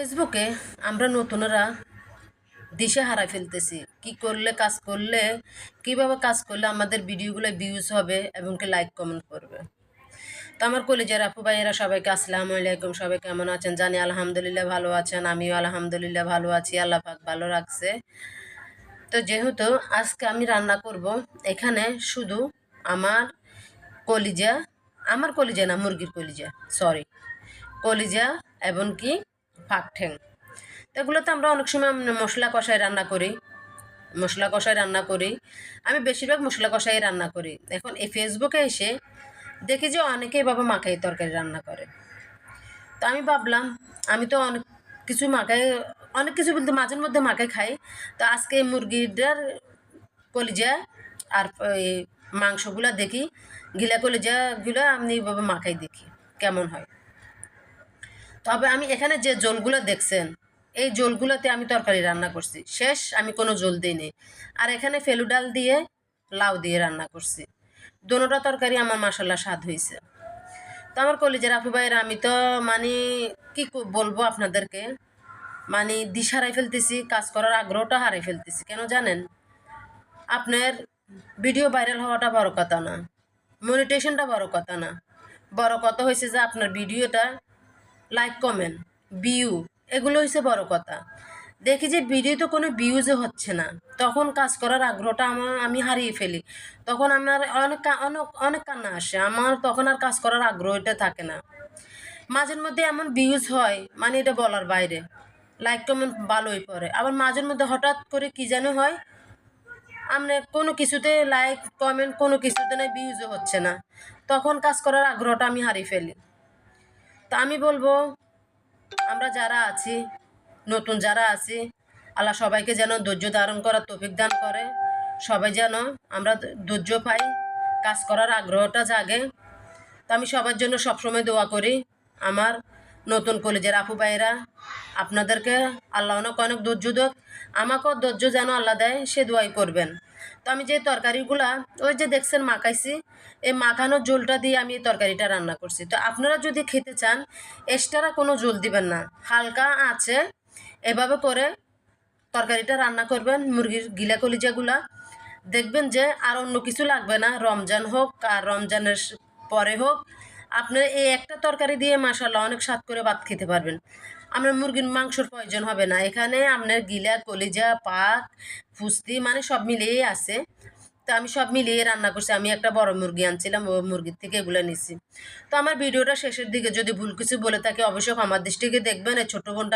ফেসবুকে আমরা নতুনরা দিশে হারাই ফেলতেছি কি করলে কাজ করলে কিভাবে কাজ করলে আমাদের ভিডিওগুলো ভিউজ হবে এবং কি লাইক কমেন্ট করবে। তো আমার কলিজার আপু ভাইয়েরা সবাইকে আসসালামু আলাইকুম। সবাই কেমন আছেন জানি আলহামদুলিল্লাহ ভালো আছেন, আমিও আলহামদুলিল্লাহ ভালো আছি, আল্লাহ পাক ভালো রাখছে। তো যেহেতু আজকে আমি রান্না করব, এখানে শুধু আমার কলিজা, আমার কলিজা না মুরগির কলিজা, সরি, কলিজা এবং কি ফাঁক ঠ্যাং। তো এগুলো তো আমরা অনেক সময় মশলা কষায় রান্না করি, মশলা কষায় রান্না করি। আমি বেশিরভাগ মশলা কষাই রান্না করি। এখন এই ফেসবুকে এসে দেখি যে অনেকেই বাবা মাখাই তরকারি রান্না করে। তো আমি ভাবলাম আমি তো অনেক কিছু মাখাই, অনেক কিছু বলতে মাঝের মধ্যে মাখাই খাই। তো আজকে এই মুরগিটার কলিজা আর এই মাংসগুলা দেখি, গিলা কলিজাগুলো আমি বাবা মাখাই দেখি কেমন হয়। তবে আমি এখানে যে জলগুলো দেখছেন এই জলগুলোতে আমি তরকারি রান্না করছি, শেষ আমি কোনো জল দিইনি। আর এখানে ফেলু ডাল দিয়ে লাউ দিয়ে রান্না করছি। দোনোটা তরকারি আমার মাশাল্লাহ স্বাদ হয়েছে। তো আমার কলিজার আপু ভাইয়েরা আমি তো মানে কি বলবো আপনাদেরকে, মানে দিশ হারাই ফেলতেছি, কাজ করার আগ্রহটা হারাই ফেলতেছি। কেন জানেন? আপনার ভিডিও ভাইরাল হওয়াটা বড় কথা না, মনিটেশনটা বড় কথা না, বড় কথা হয়েছে যে আপনার ভিডিওটা লাইক কমেন্ট ভিউ এগুলো হচ্ছে বড় কথা। দেখি যে ভিডিওতে কোনো ভিউজও হচ্ছে না, তখন কাজ করার আগ্রহটা আমি হারিয়ে ফেলি। তখন আমার অনেক অনেক অনেক কান্না আসে, আমার তখন আর কাজ করার আগ্রহটা থাকে না। মাঝের মধ্যে এমন ভিউজ হয় মানে এটা বলার বাইরে, লাইক কমেন্ট ভালোই পড়ে, আবার মাঝের মধ্যে হঠাৎ করে কি যেন হয়, আমরা কোনো কিছুতে লাইক কমেন্ট কোনো কিছুতে না ভিউজও হচ্ছে না, তখন কাজ করার আগ্রহটা আমি হারিয়ে ফেলি। তা আমি বলবো আমরা যারা আছি, নতুন যারা আছি, আল্লাহ সবাইকে যেন ধৈর্য ধারণ করার তৌফিক দান করে, সবাই যেন আমরা ধৈর্য পাই, কাজ করার আগ্রহটা জাগে। তো আমি সবার জন্য সবসময় দোয়া করি। আমার নতুন কলেজের আপু ভাইয়েরা আপনাদেরকে আল্লাহ অনেক অনেক ধৈর্য দেয়, আমাকেও ধৈর্য যেন আল্লাহ দেয়, সে দোয়াই করবেন। তো আমি যে তরকারিগুলা ওই যে দেখছেন মাখাইছি, এই মাখানোর ঝোলটা দিয়ে আমি এই তরকারিটা রান্না করছি। তো আপনারা যদি খেতে চান এক্সট্রা কোনো ঝোল দিবেন না, হালকা আছে এভাবে করে তরকারিটা রান্না করবেন মুরগির গিলা কলিজাগুলা। দেখবেন যে আর অন্য কিছু লাগবে না, রমজান হোক আর রমজানের পরে হোক, আপনার এই একটা তরকারি দিয়ে মাশাআল্লাহ অনেক স্বাদ করে ভাত খেতে পারবেন। আপনার মুরগির মাংসর প্রয়োজন হবে না, এখানে আপনার গিলা কলিজা পাক ফুস্তি মানে সব মিলিয়েই আছে। তো আমি সব মিলিয়ে রান্না করছি। আমি একটা বড় মুরগি আনছিলাম, ও মুরগির থেকে এগুলো নিছি। তো আমার ভিডিওটা শেষের দিকে যদি ভুল কিছু বলে থাকে অবশ্যই আমার দৃষ্টিকে দেখবেন। এই ছোট বোনটা